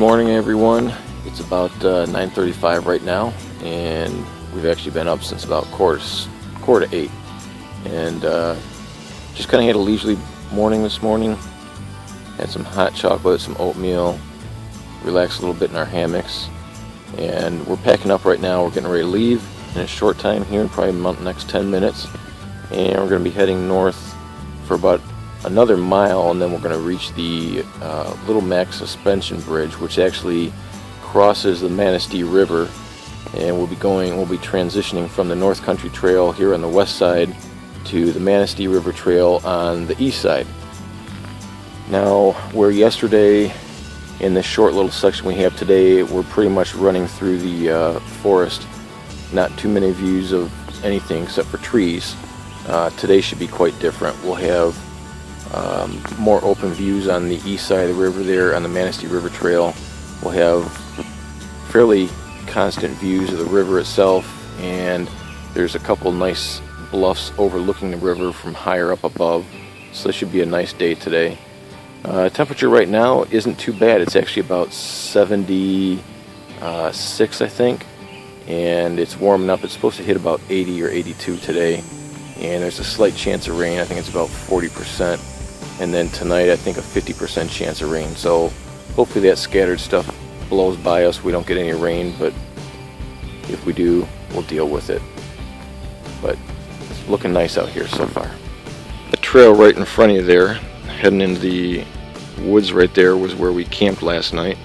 morning, everyone. It's about 9:35 right now, and we've actually been up since about quarter to 8, and just kind of had a leisurely morning this morning. Had some hot chocolate, some oatmeal, relaxed a little bit in our hammocks, and we're packing up right now. We're getting ready to leave in a short time here, probably the next 10 minutes, and we're going to be heading north for about another mile, and then we're going to reach the Little Mac suspension bridge, which actually crosses the Manistee River, and we'll be transitioning from the North Country Trail here on the west side to the Manistee River Trail on the east side. Now, where yesterday in this short little section we have today, we're pretty much running through the forest, not too many views of anything except for trees. Today should be quite different. We'll have more open views on the east side of the river there on the Manistee River Trail. We'll have fairly constant views of the river itself, and there's a couple nice bluffs overlooking the river from higher up above, so this should be a nice day today. Temperature right now isn't too bad. It's actually about 76, I think, and it's warming up. It's supposed to hit about 80 or 82 today, and there's a slight chance of rain. I think it's about 40%. And then tonight, I think a 50% chance of rain. So hopefully that scattered stuff blows by us. We don't get any rain, but if we do, we'll deal with it. But it's looking nice out here so far. The trail right in front of you there, heading into the woods right there, was where we camped last night.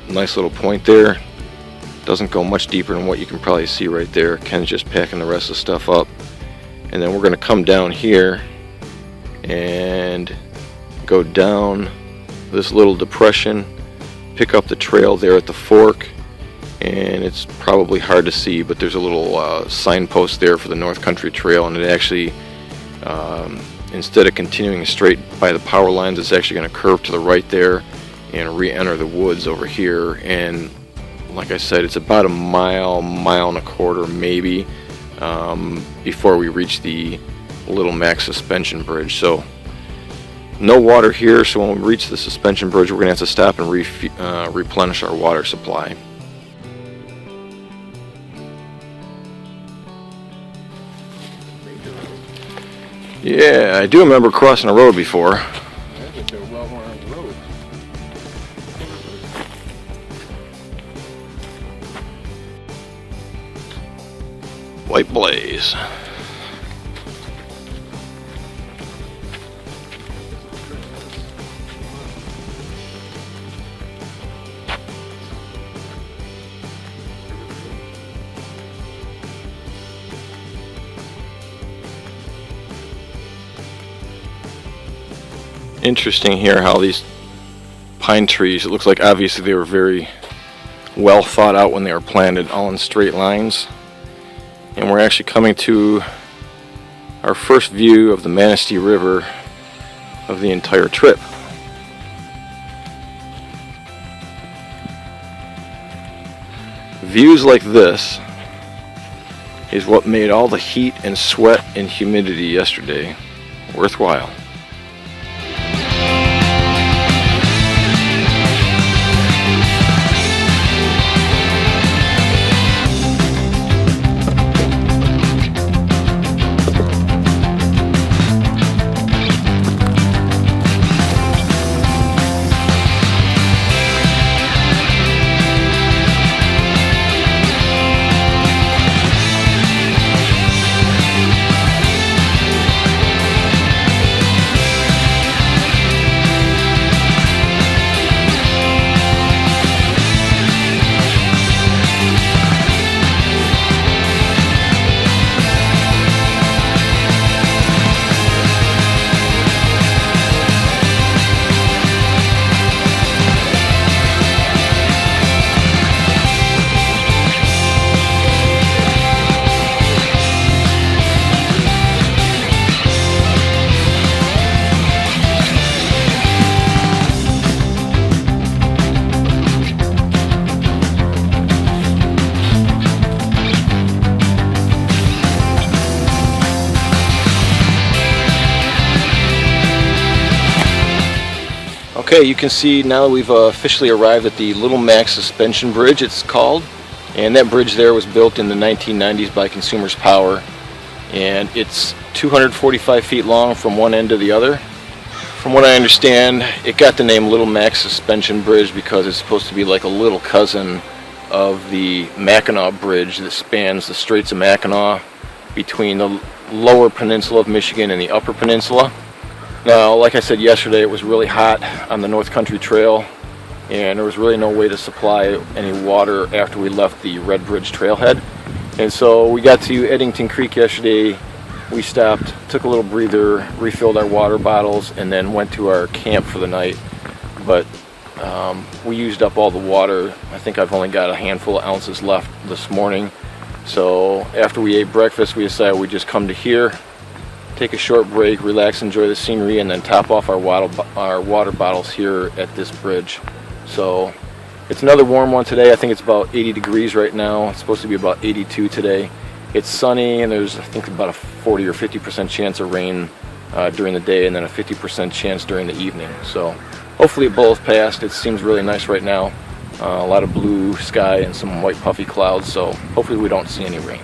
Nice little point there. Doesn't go much deeper than what you can probably see right there. Ken's just packing the rest of the stuff up. And then we're going to come down here and go down this little depression, pick up the trail there at the fork, and it's probably hard to see, but there's a little signpost there for the North Country Trail, and it actually, instead of continuing straight by the power lines, it's actually going to curve to the right there and re-enter the woods over here. And like I said, it's about a mile and a quarter maybe before we reach the Little Mac suspension bridge. So no water here, so when we reach the suspension bridge, we're going to have to stop and replenish our water supply. Yeah, I do remember crossing a road before. That's a well-worn road. White Blaze. Interesting here how these pine trees, it looks like obviously they were very well thought out when they were planted, all in straight lines. And we're actually coming to our first view of the Manistee River of the entire trip. Views like this is what made all the heat and sweat and humidity yesterday worthwhile. Okay, you can see now that we've officially arrived at the Little Mac Suspension Bridge, it's called. And that bridge there was built in the 1990s by Consumers Power. And it's 245 feet long from one end to the other. From what I understand, it got the name Little Mac Suspension Bridge because it's supposed to be like a little cousin of the Mackinac Bridge that spans the Straits of Mackinac between the lower peninsula of Michigan and the upper peninsula. Now, like I said yesterday, it was really hot on the North Country Trail, and there was really no way to supply any water after we left the Red Bridge trailhead. And so we got to Eddington Creek yesterday. We stopped, took a little breather, refilled our water bottles, and then went to our camp for the night. But we used up all the water. I think I've only got a handful of ounces left this morning. So after we ate breakfast, we decided we'd just come to here, take a short break, relax, enjoy the scenery, and then top off our water bottles here at this bridge. So it's another warm one today. I think it's about 80 degrees right now. It's supposed to be about 82 today. It's sunny, and there's, I think, about a 40 or 50% chance of rain during the day, and then a 50% chance during the evening. So hopefully it blows past. It seems really nice right now. A lot of blue sky and some white puffy clouds, so hopefully we don't see any rain.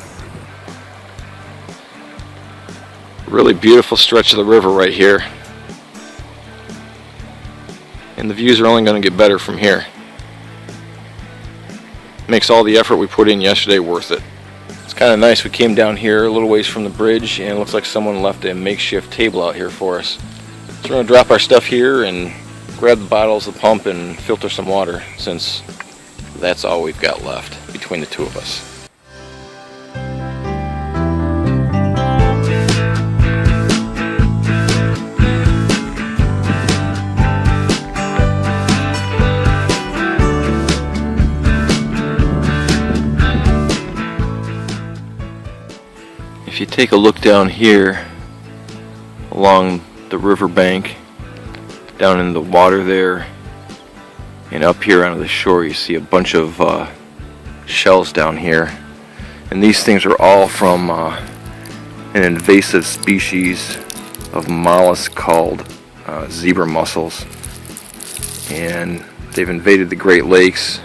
Really beautiful stretch of the river right here. And the views are only going to get better from here. Makes all the effort we put in yesterday worth it. It's kind of nice. We came down here a little ways from the bridge, and it looks like someone left a makeshift table out here for us. So we're going to drop our stuff here and grab the bottles, the pump, and filter some water, since that's all we've got left between the two of us. If you take a look down here along the riverbank, down in the water there, and up here onto the shore, you see a bunch of shells down here. And these things are all from an invasive species of mollusk called zebra mussels. And they've invaded the Great Lakes,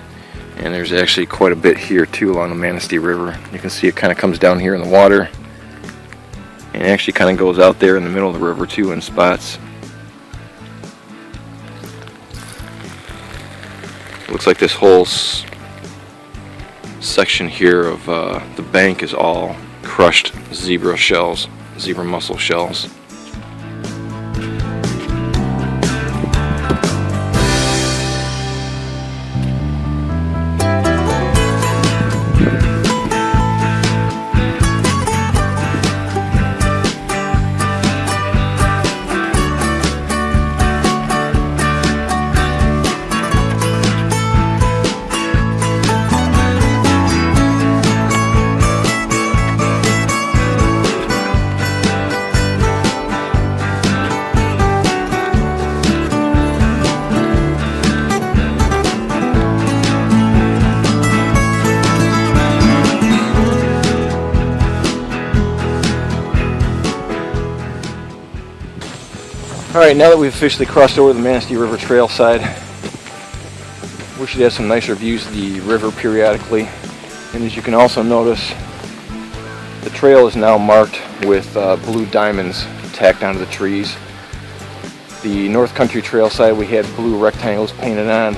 and there's actually quite a bit here too along the Manistee River. You can see it kind of comes down here in the water, and it actually kind of goes out there in the middle of the river too in spots. Looks like this whole section here of the bank is all crushed zebra shells, zebra mussel shells. Alright, now that we've officially crossed over the Manistee River Trail side, we should have some nicer views of the river periodically. And as you can also notice, the trail is now marked with blue diamonds tacked onto the trees. The North Country Trail side, we had blue rectangles painted on.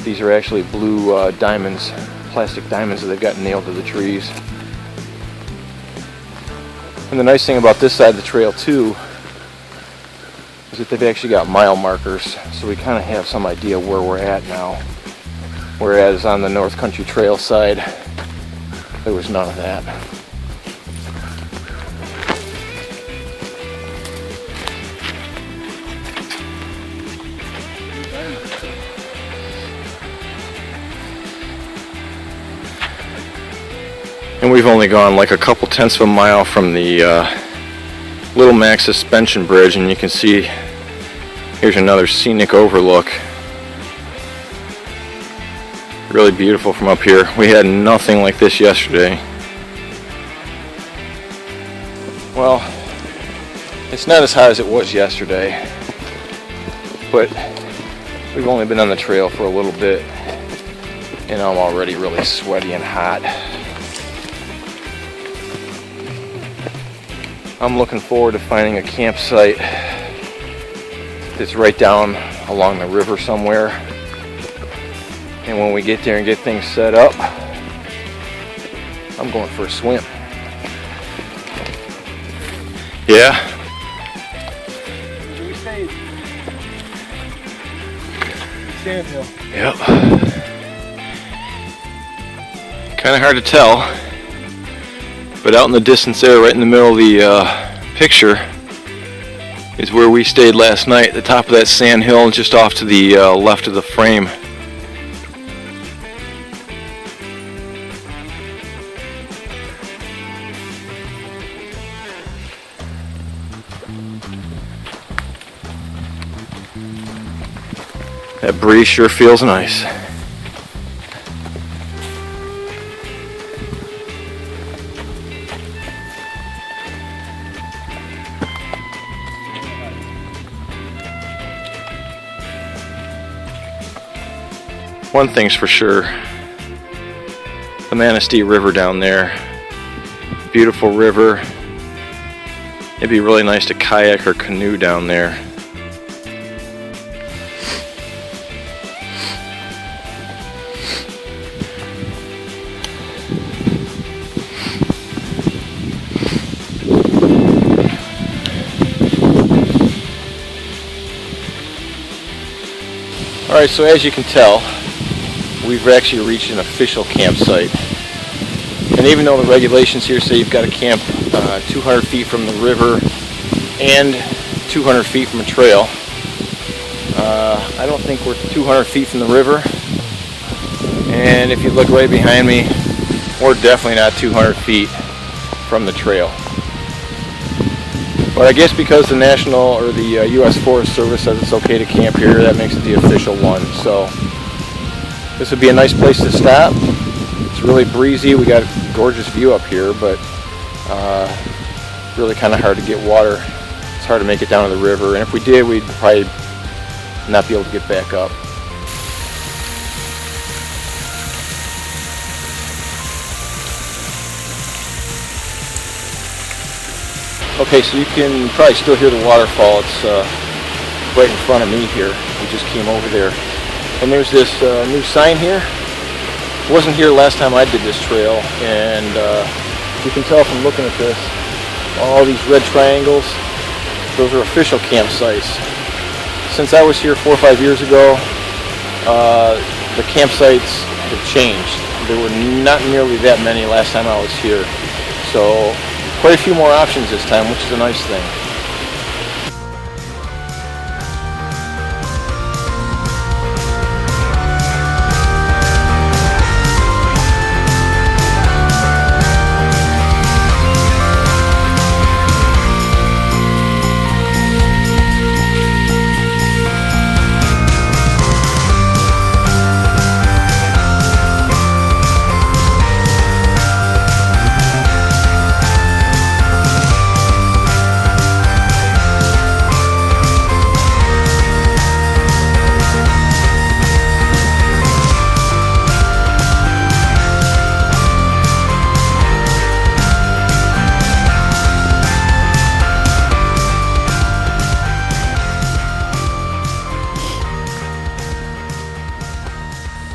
These are actually blue diamonds, plastic diamonds that they've got nailed to the trees. And the nice thing about this side of the trail too is that they've actually got mile markers, so we kind of have some idea where we're at now. Whereas on the North Country Trail side, there was none of that. And we've only gone like a couple tenths of a mile from the Little Mac Suspension Bridge, and you can see here's another scenic overlook. Really beautiful from up here. We had nothing like this yesterday. Well, it's not as high as it was yesterday, but we've only been on the trail for a little bit, and I'm already really sweaty and hot. I'm looking forward to finding a campsite that's right down along the river somewhere. And when we get there and get things set up, I'm going for a swim. Yeah. We stayed. Sandhill. Yep. Kind of hard to tell, but out in the distance there, right in the middle of the picture, is where we stayed last night. The top of that sand hill, just off to the left of the frame. That breeze sure feels nice. One thing's for sure, the Manistee River down there, beautiful river. It'd be really nice to kayak or canoe down there. Alright, so as you can tell, we've actually reached an official campsite. And even though the regulations here say you've got to camp 200 feet from the river and 200 feet from a trail, I don't think we're 200 feet from the river. And if you look right behind me, we're definitely not 200 feet from the trail. But I guess because the National or the U.S. Forest Service says it's okay to camp here, that makes it the official one. So this would be a nice place to stop. It's really breezy. We got a gorgeous view up here, but really kind of hard to get water. It's hard to make it down to the river, and if we did, we'd probably not be able to get back up. Okay, so you can probably still hear the waterfall. It's right in front of me here. We just came over there. And there's this new sign here. It wasn't here last time I did this trail, and you can tell from looking at this, all these red triangles, those are official campsites. Since I was here 4 or 5 years ago, the campsites have changed. There were not nearly that many last time I was here. So quite a few more options this time, which is a nice thing.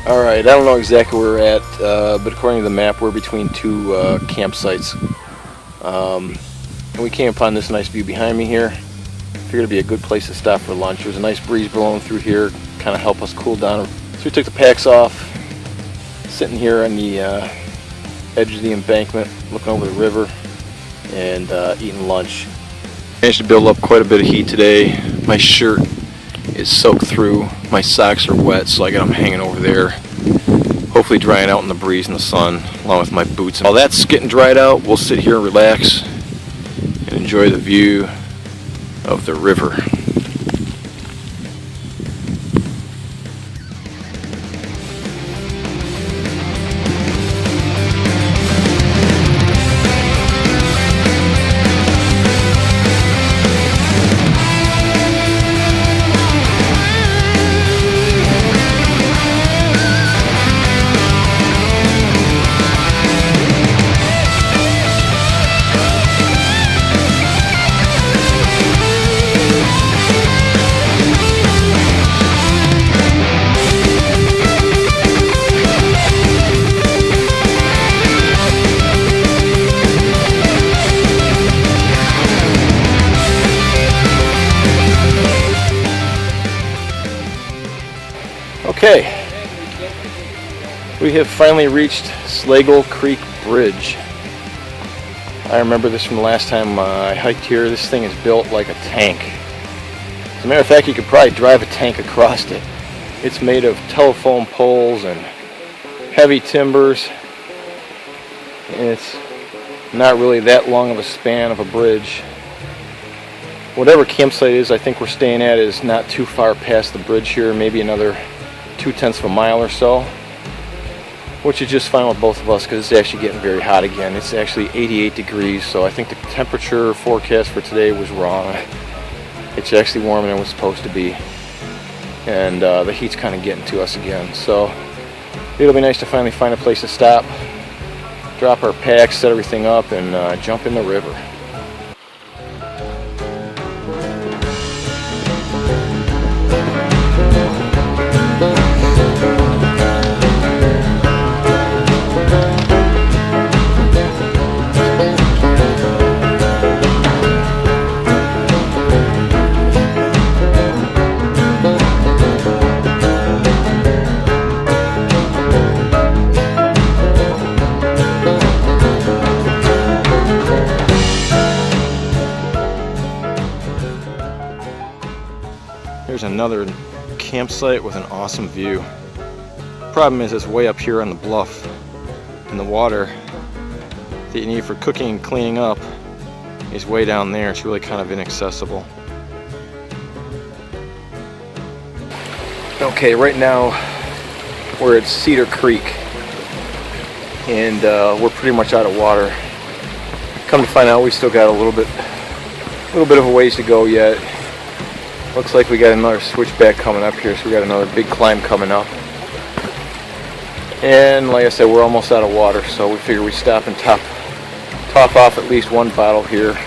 Alright, I don't know exactly where we're at, but according to the map, we're between two campsites. And we came upon this nice view behind me here. Figured it'd be a good place to stop for lunch. There's a nice breeze blowing through here, kind of help us cool down. So we took the packs off, sitting here on the edge of the embankment, looking over the river, and eating lunch. Managed to build up quite a bit of heat today. My shirt is soaked through. My socks are wet, so I got them hanging over there. Hopefully drying out in the breeze and the sun, along with my boots. While that's getting dried out, we'll sit here and relax and enjoy the view of the river. Okay, we have finally reached Slagle Creek Bridge. I remember this from the last time I hiked here. This thing is built like a tank. As a matter of fact, you could probably drive a tank across it. It's made of telephone poles and heavy timbers, and it's not really that long of a span of a bridge. Whatever campsite is I think we're staying at is not too far past the bridge here, maybe another 2/10 of a mile or so, which is just fine with both of us because it's actually getting very hot again. It's actually 88 degrees, so I think the temperature forecast for today was wrong. It's actually warmer than it was supposed to be, and the heat's kind of getting to us again. So it'll be nice to finally find a place to stop, drop our packs, set everything up, and jump in the river. Here's another campsite with an awesome view. Problem is it's way up here on the bluff, and the water that you need for cooking and cleaning up is way down there. It's really kind of inaccessible. Okay, right now we're at Cedar Creek, and we're pretty much out of water. Come to find out, we still got a little bit of a ways to go yet. Looks like we got another switchback coming up here, so we got another big climb coming up. And like I said, we're almost out of water, so we figure we stop and top off at least one bottle here.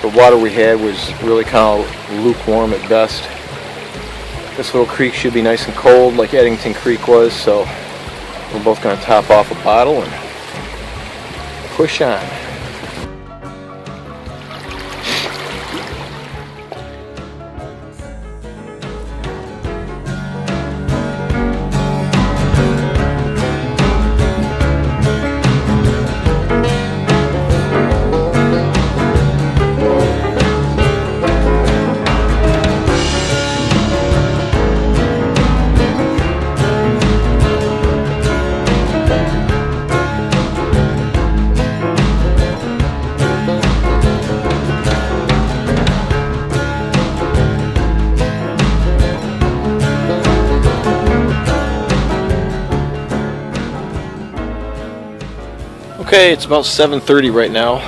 The water we had was really kind of lukewarm at best. This little creek should be nice and cold like Eddington Creek was, so we're both going to top off a bottle and push on. Okay, it's about 7:30 right now.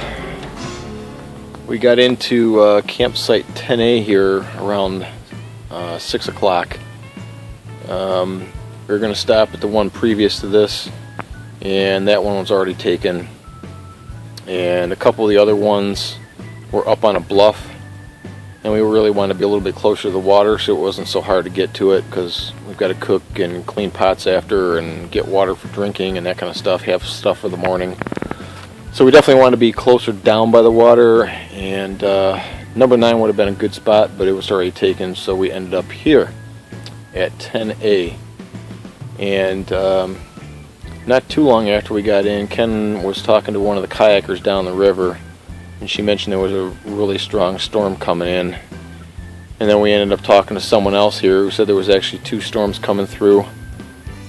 We got into campsite 10A here around 6 o'clock. We were going to stop at the one previous to this, and that one was already taken. And a couple of the other ones were up on a bluff, and we really wanted to be a little bit closer to the water so it wasn't so hard to get to it, because we've got to cook and clean pots after and get water for drinking and that kind of stuff, have stuff for the morning. So we definitely wanted to be closer down by the water, and number 9 would have been a good spot, but it was already taken, so we ended up here at 10A. And not too long after we got in, Ken was talking to one of the kayakers down the river, and she mentioned there was a really strong storm coming in. And then we ended up talking to someone else here who said there was actually 2 storms coming through,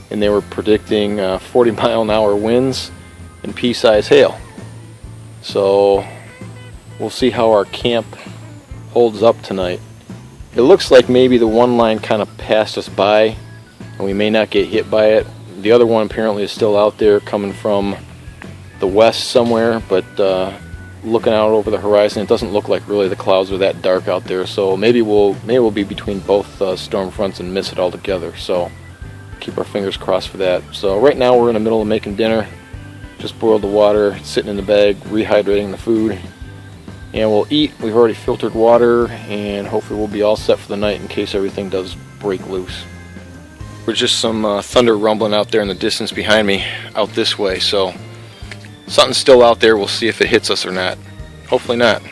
and they were predicting 40-mile-an-hour winds and pea-sized hail. So we'll see how our camp holds up tonight. It looks like maybe the one line kind of passed us by, and we may not get hit by it. The other one apparently is still out there coming from the west somewhere, but looking out over the horizon, it doesn't look like really the clouds are that dark out there. So maybe we'll be between both storm fronts and miss it altogether. So keep our fingers crossed for that. So right now we're in the middle of making dinner. Just boiled the water, it's sitting in the bag, rehydrating the food, and we'll eat. We've already filtered water, and hopefully we'll be all set for the night in case everything does break loose. There's just some thunder rumbling out there in the distance behind me, out this way, so something's still out there. We'll see if it hits us or not. Hopefully not.